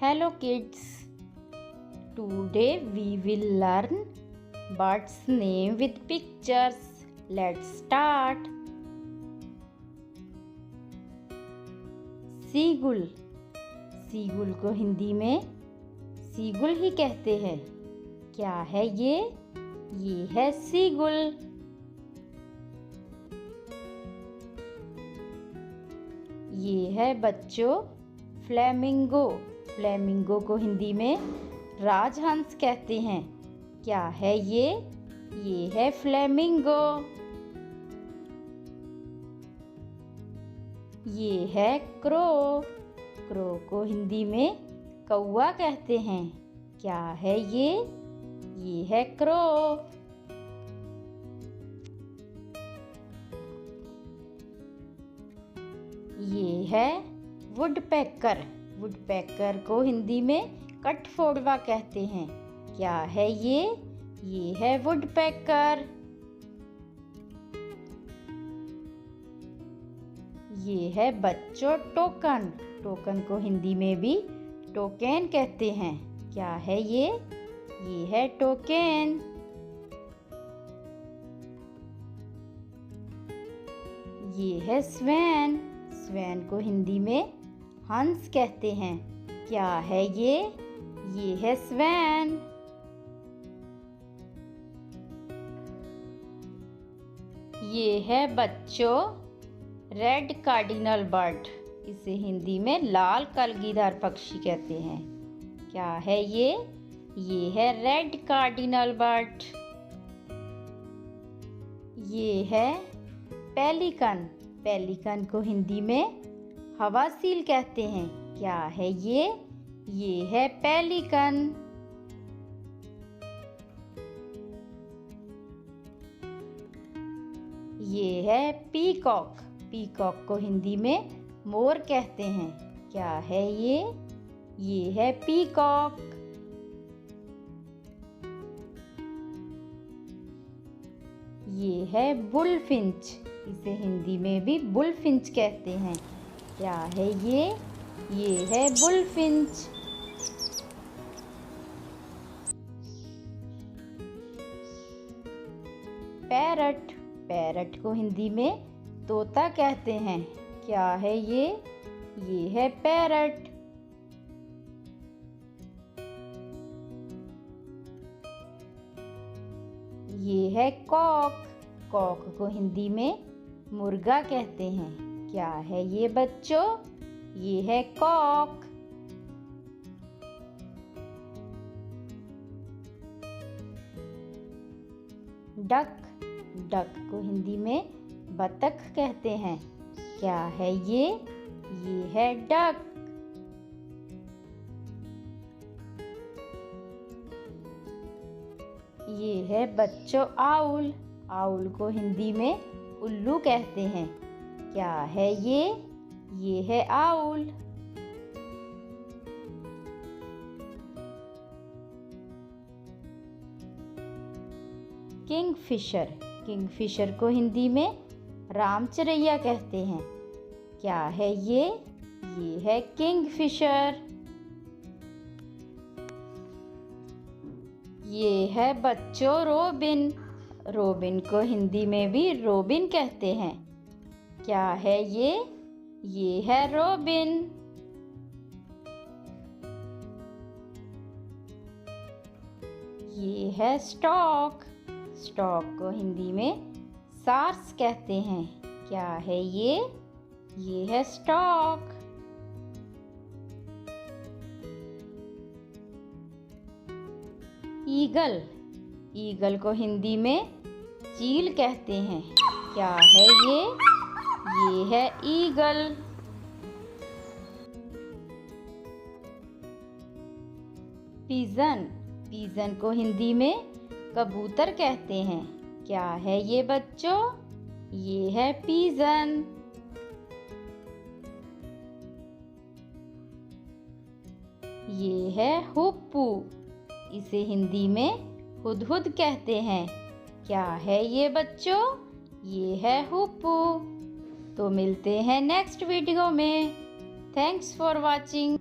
Hello kids, today we will learn birds name with pictures. Let's start. Seagull, seagull को हिंदी में seagull ही कहते हैं। क्या है ये? ये है सीगुल। ये है बच्चों फ्लेमिंगो। फ्लेमिंगो को हिंदी में राजहंस कहते हैं। क्या है ये? ये है फ्लेमिंगो। ये है क्रो। क्रो को हिंदी में कौवा कहते हैं। क्या है ये? ये है क्रो। ये है वुडपेकर। वुडपेकर को हिंदी में कठफोड़वा कहते हैं। क्या है ये? ये है वुडपेकर। ये है बच्चों टोकन। टोकन को हिंदी में भी टोकेन कहते हैं। क्या है ये? ये है टोकेन। ये है स्वैन। स्वैन को हिंदी में हंस कहते हैं। क्या है ये? ये है स्वैन। ये है बच्चों रेड कार्डिनल बर्ड। इसे हिंदी में लाल कलगीदार पक्षी कहते हैं। क्या है ये? ये है रेड कार्डिनल बर्ड। ये है पेलिकन। पेलिकन को हिंदी में हवासील कहते हैं। क्या है ये? ये है पेलिकन। ये है पीकॉक। पीकॉक को हिंदी में मोर कहते हैं। क्या है ये? ये है पीकॉक। ये है बुलफिंच। इसे हिंदी में भी बुलफिंच कहते हैं। क्या है ये? ये है बुलफिंच। पैरट। पैरट को हिंदी में तोता कहते हैं। क्या है ये? ये है पैरट। ये है कॉक। कॉक को हिंदी में मुर्गा कहते हैं। क्या है ये बच्चों? ये है कॉक। डक। डक को हिंदी में बतख कहते हैं। क्या है ये? ये है डक। ये है बच्चों आउल। आउल को हिंदी में उल्लू कहते हैं। क्या है ये? ये है आउल। किंगफिशर। किंगफिशर को हिंदी में रामचरैया कहते हैं। क्या है ये? ये है किंगफिशर। ये है बच्चों रोबिन। रोबिन को हिंदी में भी रोबिन कहते हैं। क्या है ये? ये है रोबिन। ये है स्टॉक। स्टॉक को हिंदी में सार्स कहते हैं। क्या है ये? ये है स्टॉक। ईगल। ईगल को हिंदी में चील कहते हैं। क्या है ये? ये है ईगल। पिजन। पिजन को हिंदी में कबूतर कहते हैं। क्या है ये बच्चों? ये है पिजन। ये है हुप्पू। इसे हिंदी में हुदहुद कहते हैं। क्या है ये बच्चों? ये है हुप्पू। तो मिलते हैं नेक्स्ट वीडियो में। Thanks for watching.